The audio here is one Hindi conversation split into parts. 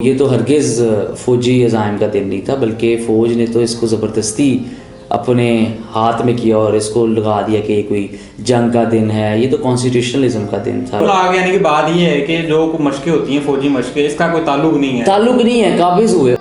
ये तो हरगिज़ फ़ौजी अज़ाइम का दिन नहीं था, बल्कि फ़ौज ने तो इसको ज़बरदस्ती अपने हाथ में किया और इसको लगा दिया कि ये कोई जंग का दिन है। ये तो कॉन्स्टिट्यूशनलिज्म का दिन था। आगे आने की बात ये है कि जो मशकें होती हैं फौजी मशकें, इसका कोई ताल्लुक नहीं है। ताल्लुक नहीं है, काबिज़ हुए।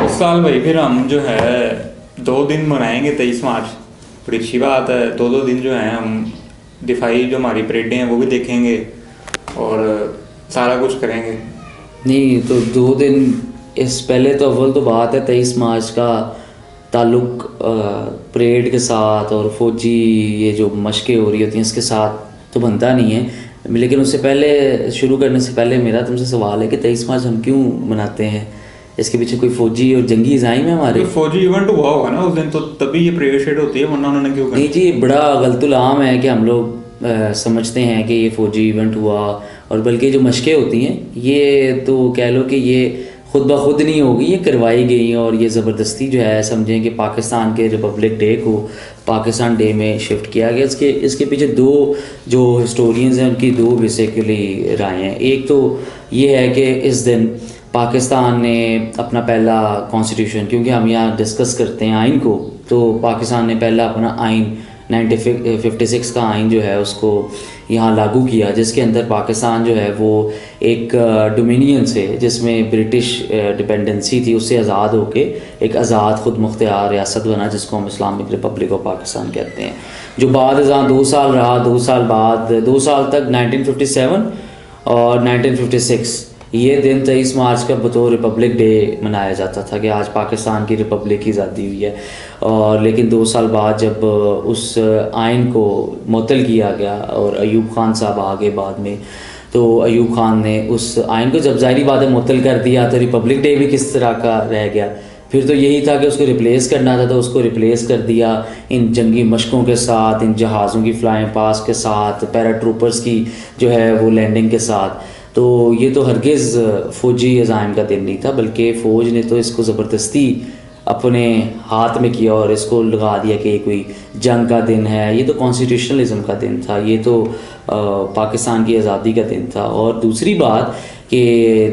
इस साल भाई फिर हम जो है 2 दिन मनाएंगे 23 मार्च। बड़ी अच्छी बात है। 2 दिन जो है हम दिफाई जो हमारी परेडें हैं वो भी देखेंगे और सारा कुछ करेंगे। नहीं तो 2 दिन इस पहले तो अव्वल तो बात है 23 मार्च का ताल्लुक परेड के साथ और फ़ौजी ये जो मशकें हो रही होती हैं इसके साथ तो बनता नहीं है। लेकिन उससे पहले शुरू करने से पहले मेरा तुमसे सवाल है कि 23 मार्च हम क्यों मनाते हैं? इसके पीछे कोई फ़ौजी और जंगी अज़ाइम है हमारे? फौजी इवेंट हुआ होगा ना उस दिन, तो तभी ये परेड शेड होती है, वरना उन्होंने क्यों नहीं जी, बड़ा गलतुल आम है कि हम लोग समझते हैं कि ये फ़ौजी इवेंट हुआ, और बल्कि जो मशकें होती हैं ये तो कह लो कि ये खुद ब खुद नहीं होगी, ये करवाई गई और ये ज़बरदस्ती जो है समझें कि पाकिस्तान के रिपब्लिक डे को पाकिस्तान डे में शिफ्ट किया गया। इसके पीछे दो जो हिस्टोरियंस हैं उनकी दो बेसिकली राय हैं। एक तो ये है कि इस दिन पाकिस्तान ने अपना पहला कॉन्स्टिट्यूशन, क्योंकि हम यहाँ डिस्कस करते हैं आइन को, तो पाकिस्तान ने पहला अपना आइन 1956 का आइन जो है उसको यहाँ लागू किया, जिसके अंदर पाकिस्तान जो है वो एक डोमिनियन से जिसमें ब्रिटिश डिपेंडेंसी थी उससे आज़ाद होके एक आज़ाद खुद मुख्तियार रियासत बना, जिसको हम इस्लामिक रिपब्लिक ऑफ पाकिस्तान कहते हैं। जो बाद 2 साल रहा, 2 साल बाद 2 साल तक 1957 और 1956 ये दिन 23 मार्च का बतौर रिपब्लिक डे मनाया जाता था कि आज पाकिस्तान की रिपब्लिक की आज़ादी हुई है। और लेकिन 2 साल बाद जब उस आइन को मुअत्तल किया गया और अयूब खान साहब आ गए बाद में, तो अयूब खान ने उस आइन को जब ज़ाहिरी बात है मुअत्तल कर दिया, तो रिपब्लिक डे भी किस तरह का रह गया। फिर तो यही था कि उसको रिप्लेस करना था, तो उसको रिप्लेस कर दिया इन जंगी मशकों के साथ, इन जहाज़ों की फ्लाइंग पास के साथ, पैराट्रूपर्स की जो है वो लैंडिंग के साथ। तो ये तो हरगिज़ फ़ौजी अज़ाइम का दिन नहीं था, बल्कि फ़ौज ने तो इसको ज़बरदस्ती अपने हाथ में किया और इसको लगा दिया कि ये कोई जंग का दिन है। ये तो कॉन्स्टिट्यूशनलिज्म का दिन था, ये तो पाकिस्तान की आज़ादी का दिन था। और दूसरी बात कि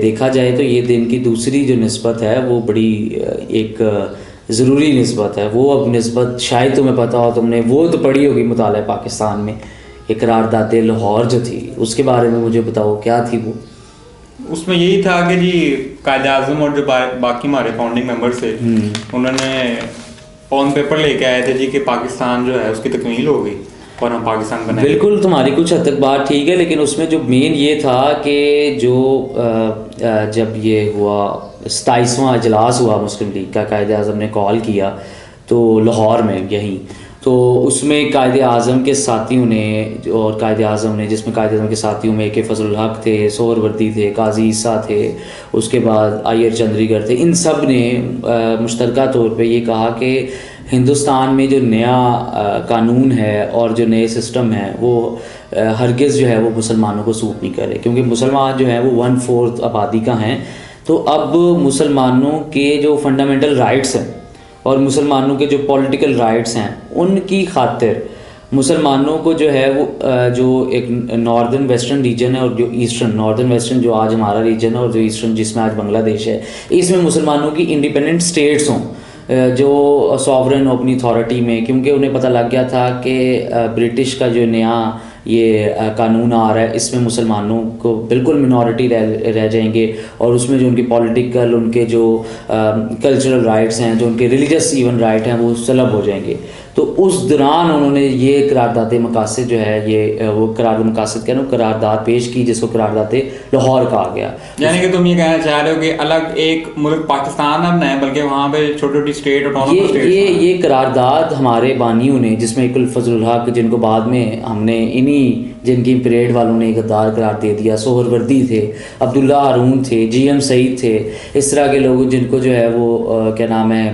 देखा जाए तो ये दिन की दूसरी जो निस्बत है वो बड़ी एक ज़रूरी निस्बत है। वो अब निस्बत शायद तुम्हें पता हो, तुमने वो तो पढ़ी होगी मुताला पाकिस्तान में, एक करारदाद लाहौर जो थी, उसके बारे में मुझे बताओ क्या थी वो? उसमें यही था कि जी कायदे आज़म और जो बाकी हमारे फाउंडिंग मेंबर्स थे उन्होंने ऑन पेपर लेके आए थे जी कि पाकिस्तान जो है उसकी तकमील हो गई और हम पाकिस्तान बनाए। बिल्कुल, तुम्हारी कुछ हद तक बात ठीक है, लेकिन उसमें जो मेन ये था कि जो जब ये हुआ 27वां इजलास हुआ मुस्लिम लीग का, कायदे आज़म ने कॉल किया तो लाहौर में यहीं, तो उसमें कायदे आज़म के साथियों ने और कायदे आज़म ने, जिसमें कायदे आज़म के साथियों में के फजलुल हक थे, सोहरवर्दी थे, काजी ईसा थे, उसके बाद आयर चंद्रीगढ़ थे, इन सब ने मुश्तरका तौर पे ये कहा कि हिंदुस्तान में जो नया कानून है और जो नए सिस्टम है वो हरगिज़ जो है वो मुसलमानों को सूट नहीं करे, क्योंकि मुसलमान जो है वो 1/4 आबादी का हैं। तो अब मुसलमानों के जो फंडामेंटल राइट्स हैं और मुसलमानों के जो पॉलिटिकल राइट्स हैं उनकी खातिर मुसलमानों को जो है वो जो एक नॉर्दर्न वेस्टर्न रीजन है और जो ईस्टर्न, नॉर्दर्न वेस्टर्न जो आज हमारा रीजन है और जो ईस्टर्न जिसमें आज बांग्लादेश है, इसमें मुसलमानों की इंडिपेंडेंट स्टेट्स हों जो सॉवरन अपनी अथॉरिटी में, क्योंकि उन्हें पता लग गया था कि ब्रिटिश का जो नया ये कानून आ रहा है इसमें मुसलमानों को बिल्कुल मिनॉरिटी रह जाएंगे और उसमें जो उनकी पॉलिटिकल, उनके जो कल्चरल राइट्स हैं, जो उनके रिलीजियस इवन राइट हैं वो सलब हो जाएंगे। तो उस दौरान उन्होंने ये करारदाद मकासद जो है ये वो करारदाद मकासद कह रहा हूँ करारदाद पेश की, जिसको करारदाद लाहौर कहा गया। यानी कि तुम ये कहना चाह रहे हो कि अलग एक मुल्क पाकिस्तान अब नहीं बल्कि वहाँ पे छोटी छोटी स्टेट ऑटोनॉमस स्टेट ये करारदाद हमारे बानियों ने, जिसमें इकुल फजलुल हक जिनको बाद में हमने इन्हीं जिनकी परेड वालों ने गद्दार करार दे दिया, सोहरवर्दी थे, अब्दुल्ला हारून थे, GM सईद थे, इस तरह के लोग जिनको जो है वो क्या नाम है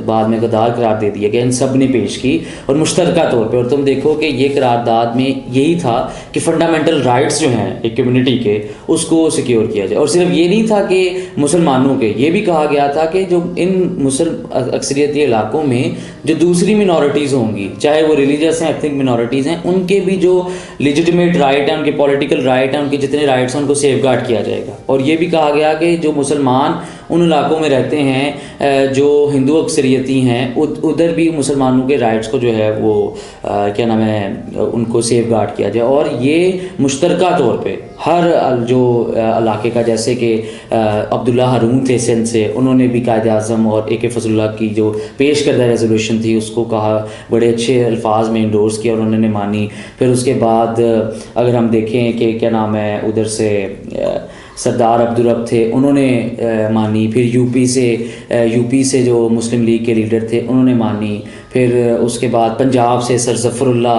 बाद में गद्दार करार दे दिया गया, इन सब ने पेश की और मुश्तरका तौर पे। और तुम देखो कि ये करारदाद में यही था कि फंडामेंटल राइट्स जो हैं एक कम्युनिटी के उसको सिक्योर किया जाए। और सिर्फ ये नहीं था कि मुसलमानों के, ये भी कहा गया था कि जो इन अक्सरियती इलाकों में जो दूसरी मिनॉरिटीज़ होंगी, चाहे वो रिलीजियस हैं, एथनिक मिनॉरिटीज़ हैं, उनके भी जो लेजिटिमेट राइट हैं, उनके पॉलिटिकल राइट हैं, उनके जितने राइट्स हैं उनको सेफगार्ड किया जाएगा। और ये भी कहा गया कि जो मुसलमान उन इलाकों में रहते हैं जो हिंदू अक्सरियती हैं, उधर भी मुसलमानों के राइट्स को जो है वो क्या नाम है उनको सेफगार्ड किया जाए। और ये मुश्तरका तौर पे हर जो इलाके का, जैसे कि अब्दुल्ला हारून थे सिंध से, उन्होंने भी कायद आज़म और AK फजलुल्लाह की जो पेश करदा रेजोल्यूशन थी उसको कहा, बड़े अच्छे अल्फाज में इंडोर्स किया और उन्होंने मानी। फिर उसके बाद अगर हम देखें कि क्या नाम है उधर से सरदार अब्दुल रब थे, उन्होंने मानी। फिर यूपी से जो मुस्लिम लीग के लीडर थे उन्होंने मानी। फिर उसके बाद पंजाब से सर ज़फ़रुल्लाह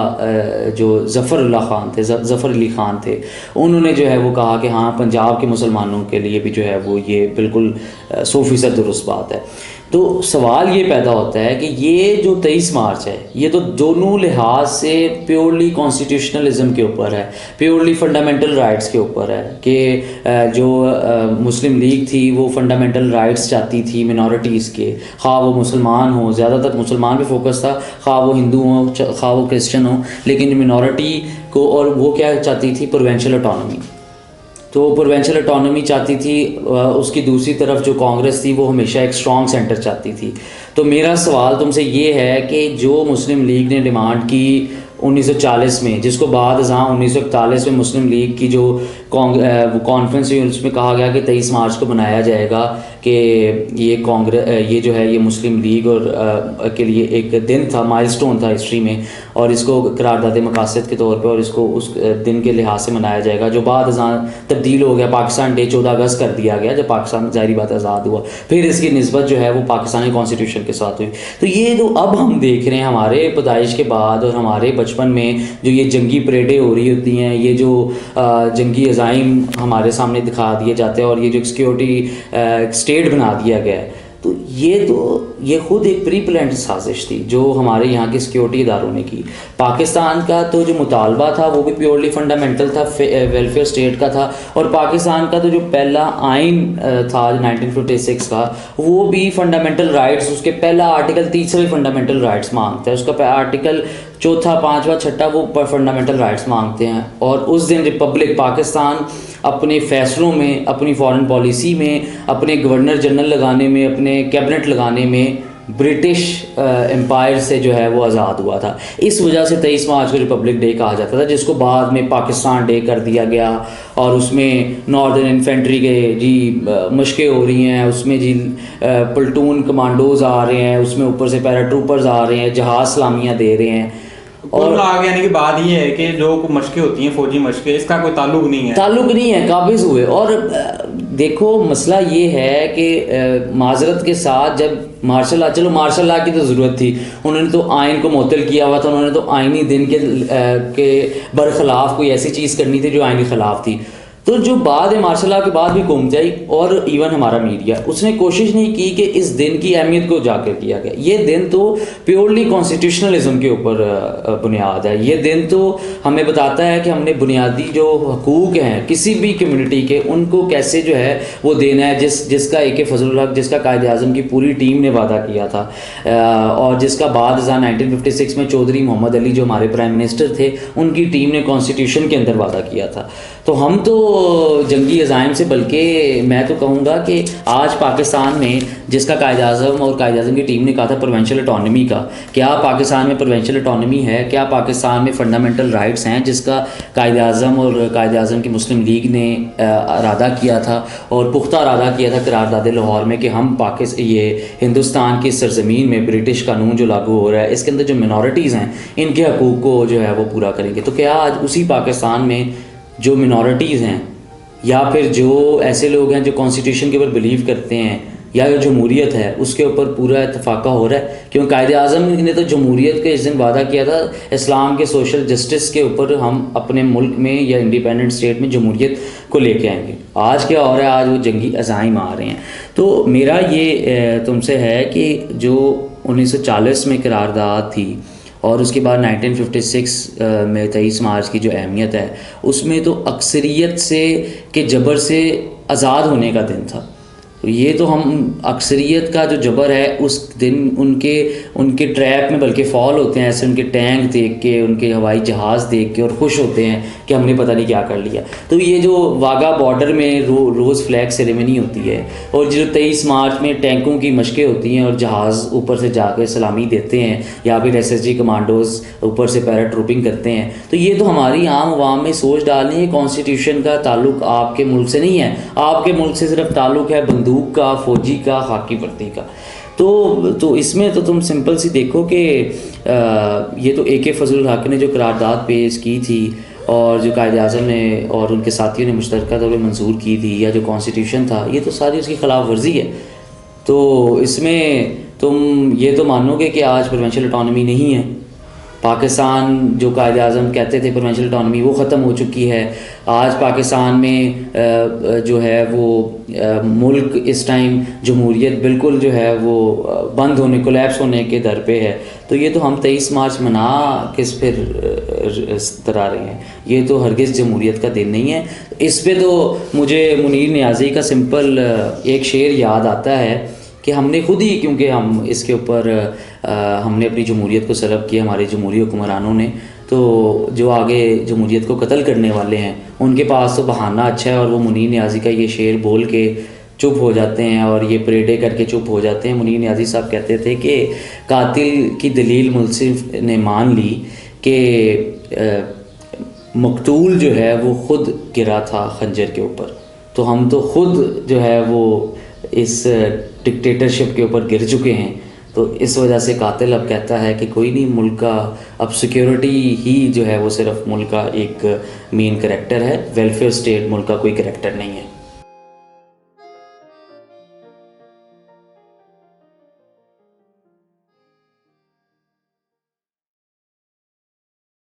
ख़ान थे, ज़फ़र अली ख़ान थे, उन्होंने जो है वो कहा कि हाँ पंजाब के मुसलमानों के लिए भी जो है वो ये बिल्कुल 100% दुरुस्त बात है। तो सवाल ये पैदा होता है कि ये जो 23 मार्च है ये तो दोनों लिहाज से प्योरली कॉन्स्टिट्यूशनलिज्म के ऊपर है, प्योरली फंडामेंटल राइट्स के ऊपर है कि जो मुस्लिम लीग थी वो फंडामेंटल राइट्स चाहती थी मिनॉरिटीज़ के, खा वो मुसलमान हो, ज़्यादातर मुसलमान पे फोकस था, खा वो हिंदू हो, खा वो क्रिश्चियन हो, लेकिन मिनॉरिटी को, और वो क्या चाहती थी, प्रोविंशियल ऑटोनॉमी। तो प्रोविंशियल ऑटोनॉमी चाहती थी। उसकी दूसरी तरफ जो कांग्रेस थी वो हमेशा एक स्ट्रॉन्ग सेंटर चाहती थी। तो मेरा सवाल तुमसे ये है कि जो मुस्लिम लीग ने डिमांड की 1940 में, जिसको बाद जहाँ 1941 में मुस्लिम लीग की जो कॉन्फ्रेंस हुई उसमें कहा गया कि 23 मार्च को बनाया जाएगा कि ये जो है ये मुस्लिम लीग और के लिए एक दिन था, माइलस्टोन था हिस्ट्री में, और इसको करारदाद मकासद के तौर पे और इसको उस दिन के लिहाज से मनाया जाएगा, जो बाद जहाँ तब्दील हो गया, पाकिस्तान डे 14 अगस्त कर दिया गया जब पाकिस्तान ज़ाहिरी बात आज़ाद हुआ। फिर इसकी निस्बत जो है वो पाकिस्तानी कॉन्स्टिट्यूशन के साथ हुई। तो ये जो अब हम देख रहे हैं हमारे पैदाइश के बाद और हमारे बचपन में जो ये जंगी परेडें हो रही होती हैं, ये जो जंगी अज़ाइम हमारे सामने दिखा दिए जाते हैं और ये जो सिक्योरिटी स्टेट बना दिया गया है, तो ये खुद एक प्री प्लान्ड साजिश थी जो हमारे यहाँ के सिक्योरिटी इदारों ने की। पाकिस्तान का तो जो मुतालबा था वो भी प्योरली फंडामेंटल था, वेलफेयर स्टेट का था, और पाकिस्तान का तो जो पहला आइन था 1956 का वो भी फंडामेंटल राइट्स, उसके पहला आर्टिकल तीसरे फंडामेंटल राइट्स मांगता है, उसका आर्टिकल चौथा, पाँचवा, छठा वो फंडामेंटल राइट्स मांगते हैं। और उस दिन रिपब्लिक पाकिस्तान अपने फ़ैसलों में, अपनी फॉरेन पॉलिसी में, अपने गवर्नर जनरल लगाने में, अपने कैबिनेट लगाने में ब्रिटिश एम्पायर से जो है वो आज़ाद हुआ था। इस वजह से 23 मार्च को रिपब्लिक डे कहा जाता था, जिसको बाद में पाकिस्तान डे कर दिया गया। और उसमें नॉर्दर्न इन्फेंट्री के जी मशक़ें हो रही हैं, उसमें जी प्लटून कमांडोज़ आ रहे हैं, उसमें ऊपर से पैराट्रूपर्स आ रहे हैं, जहाज़ सलामियाँ दे रहे हैं। और आगे आने की बात ये है कि जो मशक़ें होती हैं फौजी मशक़ें, इसका कोई ताल्लुक नहीं है, काबिज़ हुए। और देखो मसला ये है कि माजरत के साथ जब मार्शल लॉ की तो ज़रूरत थी, उन्होंने तो आइन को मुअत्तल किया हुआ था, उन्होंने तो आइनी दिन के बरखिलाफ़ कोई ऐसी चीज़ करनी थी जो आइन के ख़िलाफ़ थी। तो जो बाद है मार्शल लॉ के बाद भी कौम जाई और इवन हमारा मीडिया, उसने कोशिश नहीं की कि इस दिन की अहमियत को उजागर किया गया। ये दिन तो प्योरली कॉन्स्टिट्यूशनलिज्म के ऊपर बुनियाद है। ये दिन तो हमें बताता है कि हमने बुनियादी जो हकूक़ हैं किसी भी कम्युनिटी के, उनको कैसे जो है वो देना है, जिसका AK फजलुल्लाह, जिसका कायद आज़म की पूरी टीम ने वादा किया था, और जिसका बाद 1956 में चौधरी मोहम्मद अली जो हमारे प्राइम मिनिस्टर थे उनकी टीम ने कॉन्स्टिट्यूशन के अंदर वादा किया था। तो हम तो जंगी अज़ाइम से, बल्कि मैं तो कहूँगा कि आज पाकिस्तान में जिसका कायद आज़म और कायद आज़म की टीम ने कहा था प्रोविंशियल ऑटोनॉमी का, क्या पाकिस्तान में प्रोविंशियल ऑटोनॉमी है? क्या पाकिस्तान में फंडामेंटल राइट्स हैं जिसका कायद आज़म और कायद आज़म की मुस्लिम लीग ने इरादा किया था और पुख्ता इरादा किया था करारदाद लाहौर में कि हम ये हिंदुस्तान की सरजमीन में ब्रिटिश कानून जो लागू हो रहा है इसके अंदर जो मिनॉरिटीज़ हैं इनके हकूक़ को जो है वो पूरा करेंगे। तो क्या आज उसी पाकिस्तान में जो मिनॉरिटीज़ हैं या फिर जो ऐसे लोग हैं जो कॉन्स्टिट्यूशन के ऊपर बिलीव करते हैं, या जो जमहूरियत है उसके ऊपर पूरा इतफाक़ा हो रहा है। क्योंकि कायदे आज़म ने तो जमहूरियत के इस दिन वादा किया था, इस्लाम के सोशल जस्टिस के ऊपर हम अपने मुल्क में या इंडिपेंडेंट स्टेट में जमहूरियत को लेके आएंगे। आज क्या हो रहा है, आज वो जंगी अज़ाइम आ रहे हैं। तो मेरा ये तुमसे है कि जो 1940 में करारदाद थी और उसके बाद 1956 में 23 मार्च की जो अहमियत है, उसमें तो अक्सरियत से के जबर से आज़ाद होने का दिन था। तो ये तो हम अक्सरियत का जो जबर है उस दिन उनके ट्रैप में बल्कि फॉल होते हैं, ऐसे उनके टैंक देख के, उनके हवाई जहाज़ देख के, और खुश होते हैं कि हमने पता नहीं क्या कर लिया। तो ये जो वाघा बॉर्डर में रोज़ फ्लैग सेरेमनी होती है और जो 23 मार्च में टैंकों की मशकें होती हैं और जहाज़ ऊपर से जाकर सलामी देते हैं या फिर SSG कमांडोज़ ऊपर से पैराट्रूपिंग करते हैं, तो ये तो हमारी आम आवाम में सोच डालनी है। कॉन्स्टिट्यूशन का ताल्लुक आपके मुल्क से नहीं है, आपके मुल्क से सिर्फ ताल्लुक है बंदूक का, फौजी का, खाकी वर्दी का। तो इसमें तो तुम सिंपल सी देखो कि ये तो AK फजलुल हक ने जो करारदाद पेश की थी और जो कायदे आज़म ने और उनके साथियों ने मुश्तरका तौर पर मंजूर की थी, या जो कॉन्स्टिट्यूशन था, ये तो सारी उसकी ख़िलाफ़ वर्जी है। तो इसमें तुम ये तो मानोगे कि आज प्रोविंशियल ऑटोनॉमी नहीं है। पाकिस्तान जो कायदे आज़म कहते थे प्रोविंशियल ऑटोनॉमी, वो ख़त्म हो चुकी है। आज पाकिस्तान में जो है वो मुल्क इस टाइम जमहूरियत बिल्कुल जो है वो बंद होने, कोलैप्स होने के दर पे है। तो ये तो हम 23 मार्च मना किस फिर तरह रहे हैं, ये तो हरगिज़ जमहूरियत का दिन नहीं है। इस पे तो मुझे मुनीर नियाज़ी का सिंपल एक शेर याद आता है कि हमने खुद ही, क्योंकि हम इसके ऊपर हमने अपनी जमहूरियत को सलब किया, हमारे जमहूरी हुक्मरानों ने, तो जो आगे जमहूरियत को कत्ल करने वाले हैं उनके पास तो बहाना अच्छा है, और वो मुनीर नियाज़ी का ये शेर बोल के चुप हो जाते हैं और ये परेडें करके चुप हो जाते हैं। मुनीर नियाज़ी साहब कहते थे कि कातिल की दलील मुल्सिफ ने मान ली कि मकतूल जो है वो खुद गिरा था खंजर के ऊपर, तो हम तो खुद जो है वो इस डिक्टेटरशिप के ऊपर गिर चुके हैं। तो इस वजह से कातिल अब कहता है कि कोई नहीं, मुल्क का अब सिक्योरिटी ही जो है वो सिर्फ मुल्क का एक मेन करैक्टर है, वेलफेयर स्टेट मुल्क का कोई करैक्टर नहीं है।